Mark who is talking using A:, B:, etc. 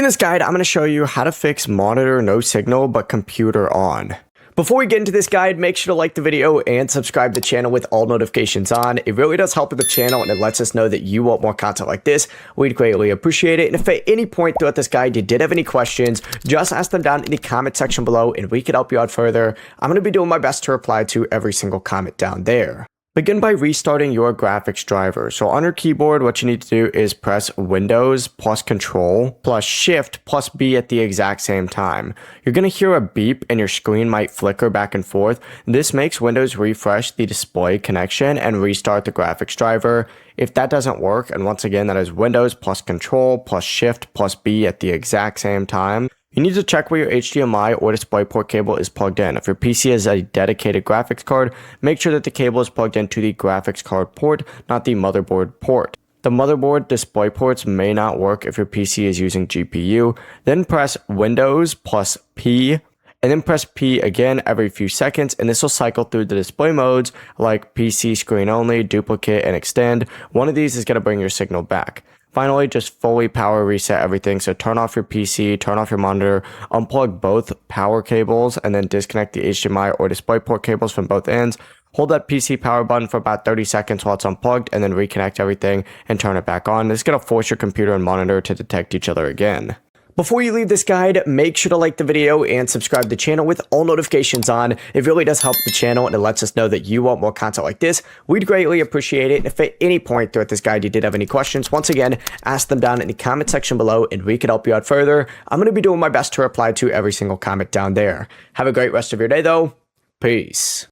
A: In this guide, I'm going to show you how to fix monitor no signal but computer on. Before we get into this guide, make sure to like the video and subscribe to the channel with all notifications on. It really does help with the channel and it lets us know that you want more content like this. We'd greatly appreciate it. And if at any point throughout this guide you did have any questions, just ask them down in the comment section below and we could help you out further. I'm going to be doing my best to reply to every single comment down there. Begin by restarting your graphics driver. So on your keyboard, what you need to do is press Windows plus Control plus Shift plus B at the exact same time. You're going to hear a beep and your screen might flicker back and forth. This makes Windows refresh the display connection and restart the graphics driver. If that doesn't work, and once again, that is Windows plus Control plus Shift plus B at the exact same time, you need to check where your HDMI or DisplayPort cable is plugged in. If your PC has a dedicated graphics card, make sure that the cable is plugged into the graphics card port, not the motherboard port. The motherboard display ports may not work if your PC is using GPU. Then press Windows plus P, and then press P again every few seconds, and this will cycle through the display modes like PC screen only, duplicate, and extend. One of these is going to bring your signal back. Finally, just fully power reset everything. So turn off your PC, turn off your monitor, unplug both power cables, and then disconnect the HDMI or DisplayPort cables from both ends. Hold that PC power button for about 30 seconds while it's unplugged, and then reconnect everything and turn it back on. This is going to force your computer and monitor to detect each other again. Before you leave this guide, make sure to like the video and subscribe to the channel with all notifications on. It really does help the channel and it lets us know that you want more content like this. We'd greatly appreciate it. And if at any point throughout this guide you did have any questions, once again, ask them down in the comment section below and we can help you out further. I'm going to be doing my best to reply to every single comment down there. Have a great rest of your day though. Peace.